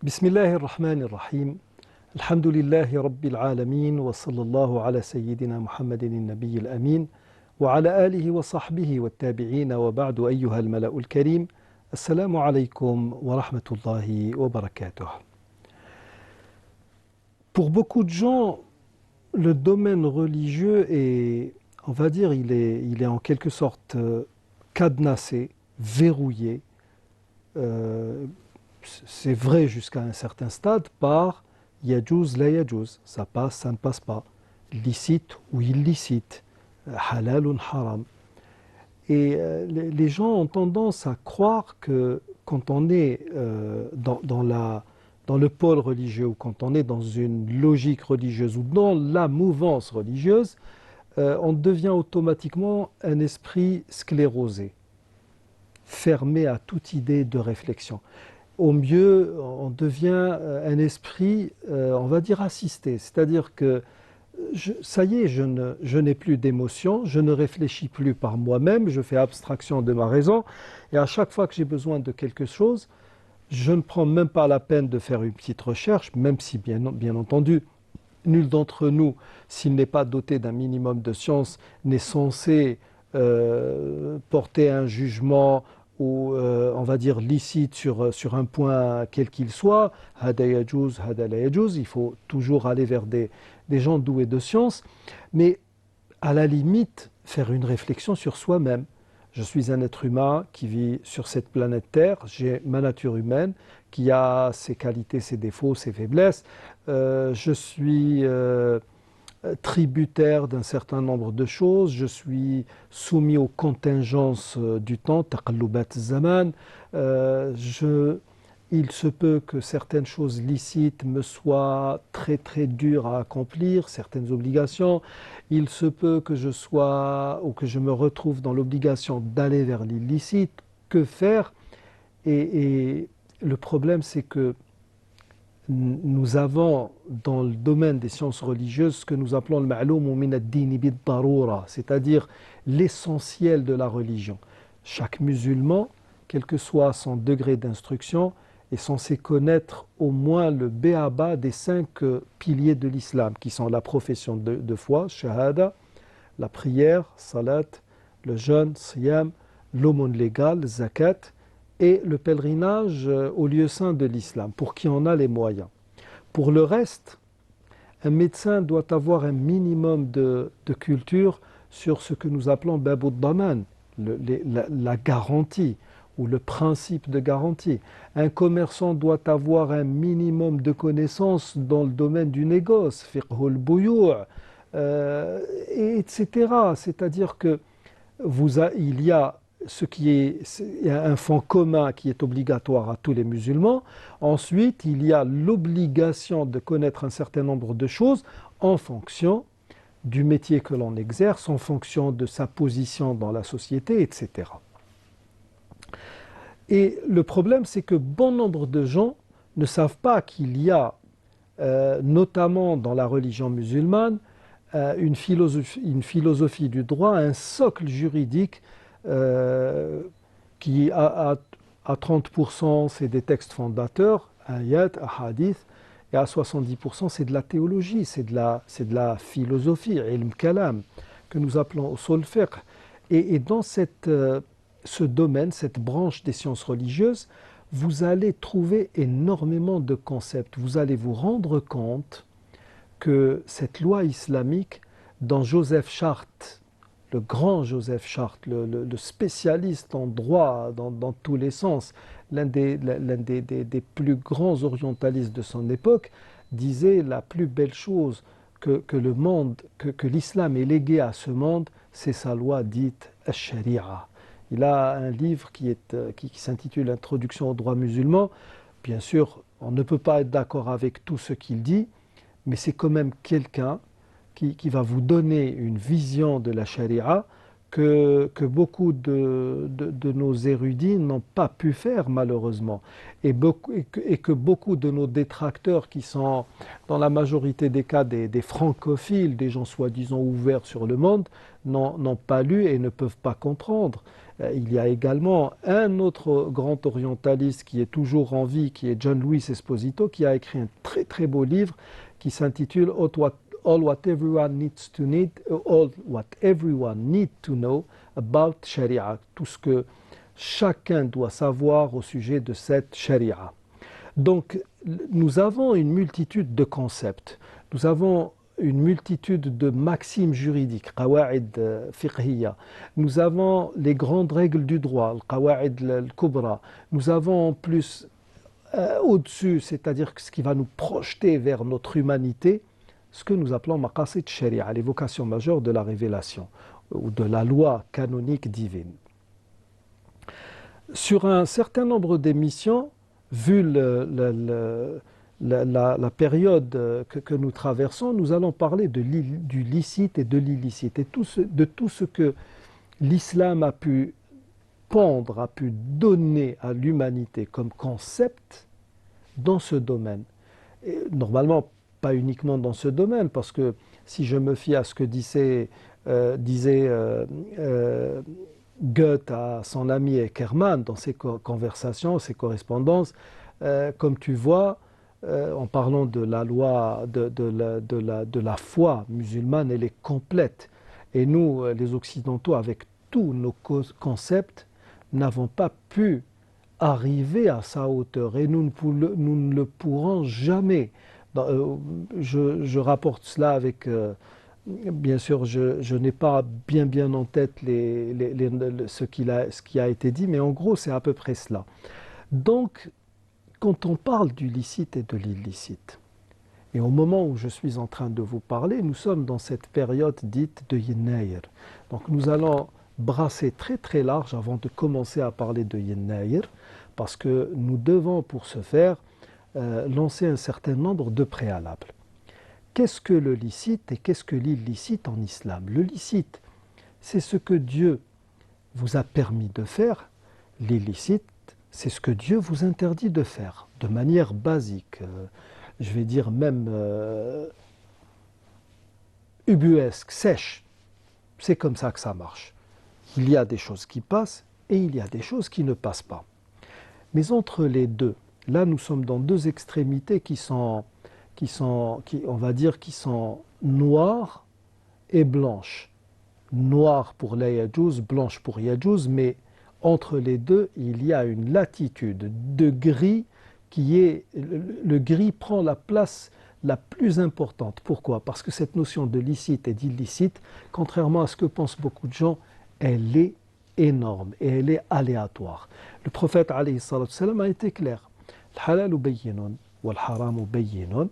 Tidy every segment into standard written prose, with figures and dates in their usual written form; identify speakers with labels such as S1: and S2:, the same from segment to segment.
S1: بسم الله الرحمن الرحيم الحمد لله رب العالمين وصلى الله على سيدنا محمد النبي الأمين وعلى آله وصحبه والتابعين وبعد أيها الملأ الكريم السلام عليكم ورحمة الله وبركاته. Pour beaucoup de gens, le domaine religieux est, on va dire, il est en quelque sorte cadenassé, verrouillé. C'est vrai jusqu'à un certain stade par yajouz la yajouz, ça passe, ça ne passe pas, licite ou illicite, halal ou haram. Et les gens ont tendance à croire que quand on est dans le pôle religieux ou quand on est dans une logique religieuse ou dans la mouvance religieuse, on devient automatiquement un esprit sclérosé, fermé à toute idée de réflexion. Au mieux, on devient un esprit, on va dire, assisté. C'est-à-dire que, ça y est, je n'ai plus d'émotion, je ne réfléchis plus par moi-même, je fais abstraction de ma raison. Et à chaque fois que j'ai besoin de quelque chose, je ne prends même pas la peine de faire une petite recherche, même si, bien entendu, nul d'entre nous, s'il n'est pas doté d'un minimum de science, n'est censé porter un jugement ou on va dire licite sur un point quel qu'il soit, hada yajouz, hada la yajouz, il faut toujours aller vers des gens doués de science, mais à la limite faire une réflexion sur soi-même. Je suis un être humain qui vit sur cette planète Terre, j'ai ma nature humaine qui a ses qualités, ses défauts, ses faiblesses. Je suis tributaire d'un certain nombre de choses, je suis soumis aux contingences du temps, taqallubat zaman. Il se peut que certaines choses licites me soient très très dures à accomplir, certaines obligations. Il se peut que je sois ou que je me retrouve dans l'obligation d'aller vers l'illicite. Que faire? Et le problème, c'est que nous avons dans le domaine des sciences religieuses ce que nous appelons le ma'loum min ad-din bid-darura, c'est-à-dire l'essentiel de la religion. Chaque musulman, quel que soit son degré d'instruction, est censé connaître au moins le b.a.-ba des 5 piliers de l'islam, qui sont la profession de foi, shahada, la prière, salat, le jeûne, siyam, l'aumône légale, zakat, et le pèlerinage au lieu saint de l'islam, pour qui en a les moyens. Pour le reste, un médecin doit avoir un minimum de culture sur ce que nous appelons babud daman, la garantie ou le principe de garantie. Un commerçant doit avoir un minimum de connaissances dans le domaine du négoce, fiqhul buyu', etc. C'est-à-dire que il y a il y a un fonds commun qui est obligatoire à tous les musulmans. Ensuite, il y a l'obligation de connaître un certain nombre de choses en fonction du métier que l'on exerce, en fonction de sa position dans la société, etc. Et le problème, c'est que bon nombre de gens ne savent pas qu'il y a, notamment dans la religion musulmane, une philosophie du droit, un socle juridique qui à 30% c'est des textes fondateurs, ayat, ahadith, et à 70% c'est de la théologie, c'est de la philosophie, ilm kalam, que nous appelons usul fiqh. Et dans ce domaine, cette branche des sciences religieuses, vous allez trouver énormément de concepts. Vous allez vous rendre compte que cette loi islamique, dont Joseph Chartres, le grand Joseph Chartres, le spécialiste en droit dans tous les sens, l'un des plus grands orientalistes de son époque, disait la plus belle chose que l'islam ait légué à ce monde, c'est sa loi dite Ash-Sharia. Il a un livre qui s'intitule Introduction au droit musulman. Bien sûr, on ne peut pas être d'accord avec tout ce qu'il dit, mais c'est quand même quelqu'un qui va vous donner une vision de la charia que beaucoup de nos érudits n'ont pas pu faire malheureusement. Et que beaucoup de nos détracteurs qui sont dans la majorité des cas des francophiles, des gens soi-disant ouverts sur le monde, n'ont pas lu et ne peuvent pas comprendre. Il y a également un autre grand orientaliste qui est toujours en vie, qui est John Luis Esposito, qui a écrit un très très beau livre qui s'intitule All What Everyone Needs to Need, All What Everyone Need to Know About Sharia, tout ce que chacun doit savoir au sujet de cette Sharia. Donc, nous avons une multitude de concepts, nous avons une multitude de maximes juridiques, qawa'id fiqhiyya. Nous avons les grandes règles du droit, le qawa'id al-kubra. Nous avons en plus au-dessus, c'est-à-dire ce qui va nous projeter vers notre humanité, ce que nous appelons maqasid sharia, les vocations majeures de la révélation ou de la loi canonique divine. Sur un certain nombre d'émissions, vu la période que nous traversons, nous allons parler du licite et de l'illicite, et de tout ce que l'islam a pu pondre, a pu donner à l'humanité comme concept dans ce domaine. Et normalement, pas uniquement dans ce domaine, parce que si je me fie à ce que disait Goethe à son ami Eckermann dans ses conversations, ses correspondances, comme tu vois, en parlant de la loi de la foi musulmane, elle est complète. Et nous, les Occidentaux, avec tous nos concepts, n'avons pas pu arriver à sa hauteur et nous ne le pourrons jamais. Je rapporte cela avec... bien sûr, je n'ai pas bien en tête ce qui a été dit, mais en gros, c'est à peu près cela. Donc, quand on parle du licite et de l'illicite, et au moment où je suis en train de vous parler, nous sommes dans cette période dite de Yennaïr. Donc, nous allons brasser très très large avant de commencer à parler de Yennaïr, parce que nous devons, pour ce faire, lancer un certain nombre de préalables. Qu'est-ce que le licite et qu'est-ce que l'illicite en islam? Le licite, c'est ce que Dieu vous a permis de faire. L'illicite, c'est ce que Dieu vous interdit de faire, de manière basique. Je vais dire même ubuesque, sèche. C'est comme ça que ça marche. Il y a des choses qui passent et il y a des choses qui ne passent pas. Mais entre les deux, là nous sommes dans deux extrémités qui sont noires et blanches. Noire pour la yajouz, blanche pour yajouz, mais entre les deux, il y a une latitude de gris qui est... Le gris prend la place la plus importante. Pourquoi? Parce que cette notion de licite et d'illicite, contrairement à ce que pensent beaucoup de gens, elle est énorme et elle est aléatoire. Le prophète alayhi salatu salam a été clair. Le halal bayyinun wal haram bayyinun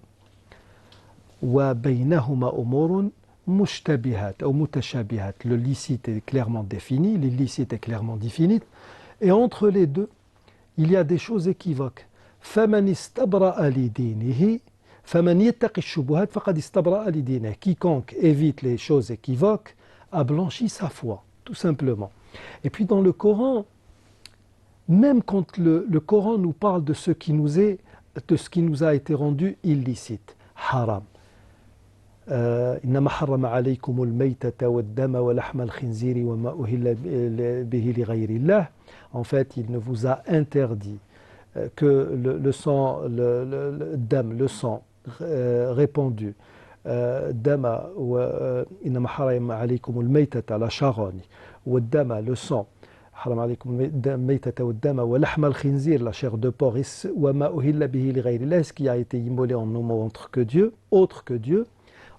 S1: wa baynahuma umurun mushtabihat ou mutashabihat. Le licite est clairement défini, l'illicite est clairement défini. Et entre les deux, il y a des choses équivoques. فَمَنِ اسْتَبْرَأَ لِدِينِهِ فَمَنْ يَتَّقِ الشُّبُهَاتِ فَقَدْ اسْتَبْرَأَ لِدِينِهِ. Quiconque évite les choses équivoques a blanchi sa foi, tout simplement. Et puis dans le Coran, même quand le Coran nous parle de ce qui nous a été rendu illicite, haram. إنما حرم عليكم الميتة والدم ولحم الخنزير وما أهل به لغير الله. En fait, il ne vous a interdit que le sang, le dam, le sang répandu, dama إنما حرم عليكم الميتة la charogne, والدم le sang, حرم عليكم الميتة والدم ولحم الخنزير la chair de porc, وما أهل به لغير الله, ce qui a été immolé en nom autre que Dieu.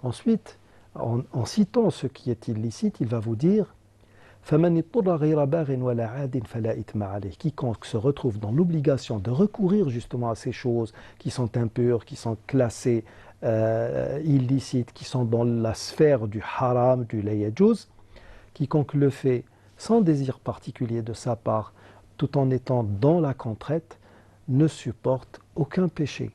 S1: Ensuite, en citant ce qui est illicite, il va vous dire quiconque se retrouve dans l'obligation de recourir justement à ces choses qui sont impures, qui sont classées illicites, qui sont dans la sphère du haram, du la yajouz, quiconque le fait sans désir particulier de sa part, tout en étant dans la contrainte, ne supporte aucun péché.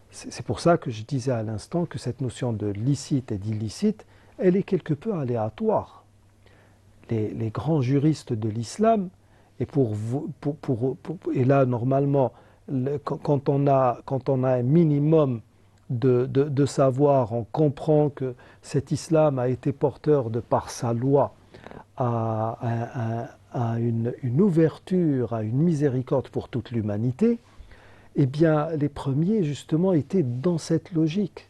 S1: C'est pour ça que je disais à l'instant que cette notion de licite et d'illicite, elle est quelque peu aléatoire. les grands juristes de l'islam, et là, normalement, quand on a un minimum de savoir, on comprend que cet islam a été porteur de par sa loi à une ouverture, à une miséricorde pour toute l'humanité. Eh bien, les premiers, justement, étaient dans cette logique.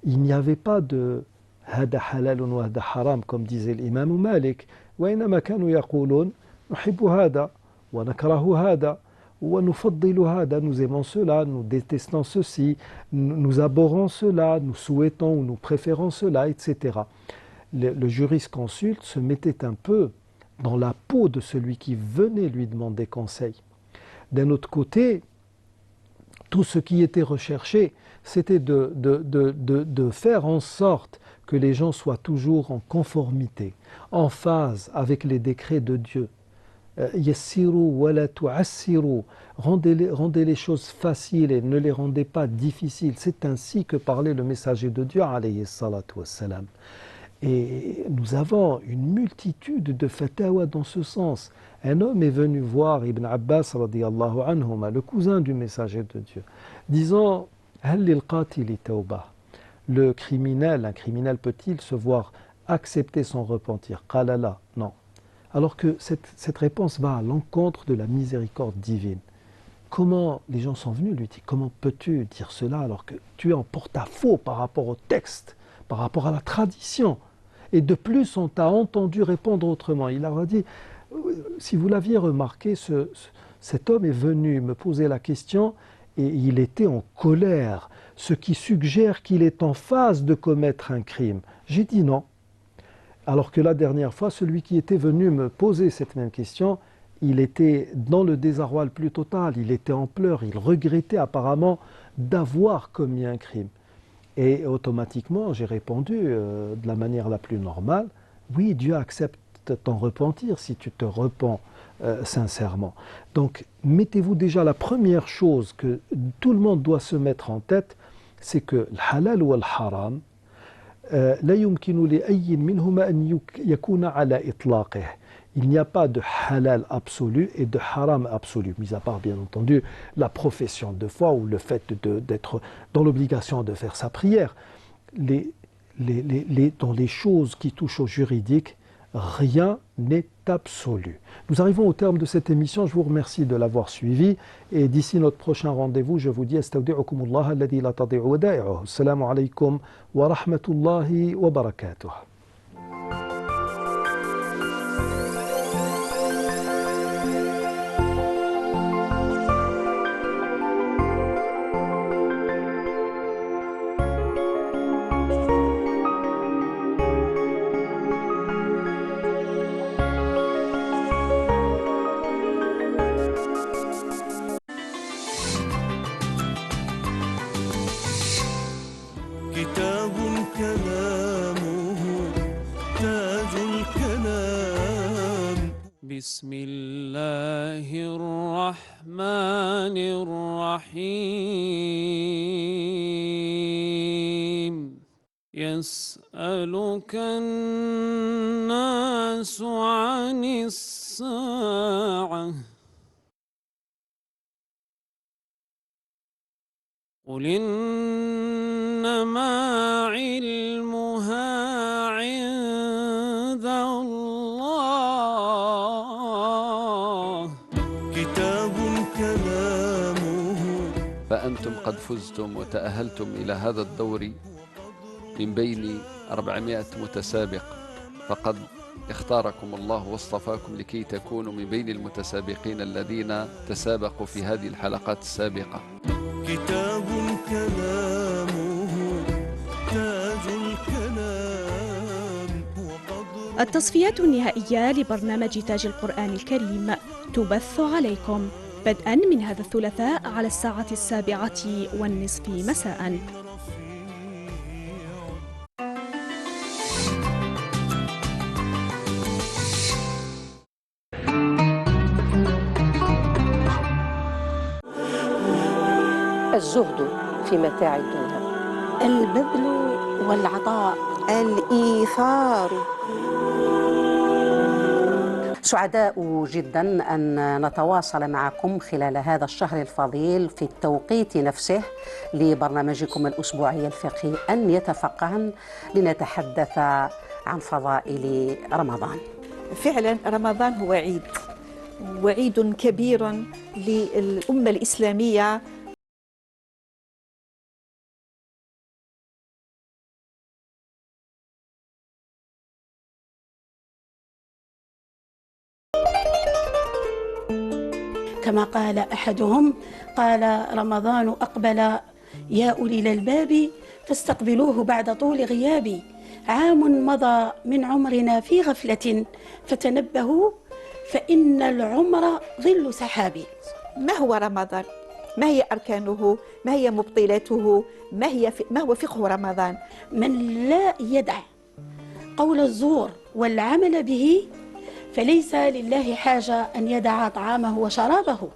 S1: Il n'y avait pas de hada halalun wa hada haram, comme disait l'imam Malik. وإنما كانوا يقولون نحب هذا ونكره هذا ونفضل هذا. Nous aimons cela, nous détestons ceci, nous abhorrons cela, nous souhaitons ou nous préférons cela, etc. Le jurisconsulte se mettait un peu dans la peau de celui qui venait lui demander conseil. D'un autre côté, tout ce qui était recherché, c'était de faire en sorte que les gens soient toujours en conformité, en phase avec les décrets de Dieu. Yassiru wa la tu'assiru. Rendez les choses faciles et ne les rendez pas difficiles. C'est ainsi que parlait le messager de Dieu, alayhi salatu wassalam. Et nous avons une multitude de fatawa dans ce sens. Un homme est venu voir Ibn Abbas, radiyallahu anhuma, le cousin du messager de Dieu, disant Hal lil qatili tawbah. Un criminel peut-il se voir accepter son repentir? Qala la, non. Alors que cette réponse va à l'encontre de la miséricorde divine. Comment les gens sont venus lui dire, comment peux-tu dire cela alors que tu es en porte-à-faux par rapport au texte, par rapport à la tradition? Et de plus, on t'a entendu répondre autrement. Il leur a dit, si vous l'aviez remarqué, cet homme est venu me poser la question et il était en colère, ce qui suggère qu'il est en phase de commettre un crime. J'ai dit non. Alors que la dernière fois, celui qui était venu me poser cette même question, il était dans le désarroi le plus total, il était en pleurs, il regrettait apparemment d'avoir commis un crime. Et automatiquement, j'ai répondu de la manière la plus normale, oui, Dieu accepte ton repentir si tu te repens sincèrement. Donc, mettez-vous déjà la première chose que tout le monde doit se mettre en tête, c'est que le halal ou le haram, لا يمكن لأي منهما أن يكون على إطلاقه. Il n'y a pas de halal absolu et de haram absolu, mis à part bien entendu la profession de foi ou le fait d'être dans l'obligation de faire sa prière. Dans les choses qui touchent au juridique, rien n'est absolu. Nous arrivons au terme de cette émission, je vous remercie de l'avoir suivi et d'ici notre prochain rendez-vous, je vous dis astawdi'ukumullah alladhi la tadi'u wada'i'uh. Assalamu alaykum wa rahmatullahi wa barakatuh.
S2: كتاب كلامه تاج الكلام بسم الله الرحمن الرحيم يسألك الناس عن الساعة قل إنما علمها عند الله كتاب كلامه.
S3: فأنتم قد فزتم وتأهلتم إلى هذا الدور من بين 400 متسابق، فقد اختاركم الله واصطفاكم لكي تكونوا من بين المتسابقين الذين تسابقوا في هذه الحلقات السابقة.
S2: كتاب كلامه تاج الكلام.
S4: التصفيات النهائية لبرنامج تاج القرآن الكريم تبث عليكم بدءا من هذا الثلاثاء على 7:30 مساء.
S5: الزهد في متاع الدنيا،
S6: البذل والعطاء،
S5: الإيثار. سعداء جدا أن نتواصل معكم خلال هذا الشهر الفضيل في التوقيت نفسه لبرنامجكم الأسبوعي الفقهي أن يتفقهن، لنتحدث عن فضائل رمضان.
S6: فعلا رمضان هو عيد، وعيد كبير للأمة الإسلامية.
S7: كما قال أحدهم، قال رمضان أقبل يا أولي الألباب فاستقبلوه بعد طول غياب، عام مضى من عمرنا في غفلة فتنبهوا فإن العمر ظل سحاب.
S6: ما هو رمضان؟ ما هي أركانه؟ ما هي مبطلاته؟ ما هو فقه رمضان؟
S7: من لا يدع قول الزور والعمل به فليس لله حاجة أن يدع طعامه وشرابه،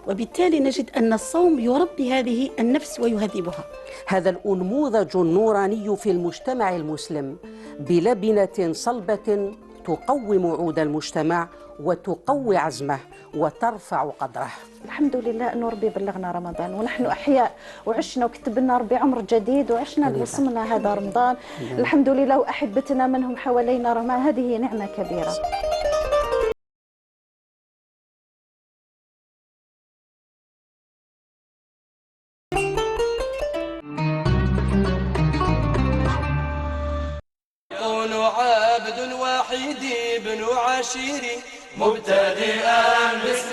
S7: وبالتالي نجد أن الصوم يربي هذه النفس ويهذبها.
S5: هذا الأنموذج النوراني في المجتمع المسلم بلبنة صلبة تقوم عود المجتمع وتقوي عزمه وترفع قدره.
S8: الحمد لله أنه ربي بلغنا رمضان ونحن أحياء وعشنا وكتب لنا ربي عمر جديد وعشنا وصمنا هذا رمضان الحمد لله، وأحبتنا منهم حوالينا رمضان، هذه نعمة كبيرة.
S2: يقول عبد الواحد بن عشير مبتدئا باسم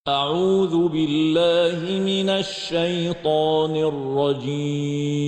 S9: أعوذ بالله من الشيطان الرجيم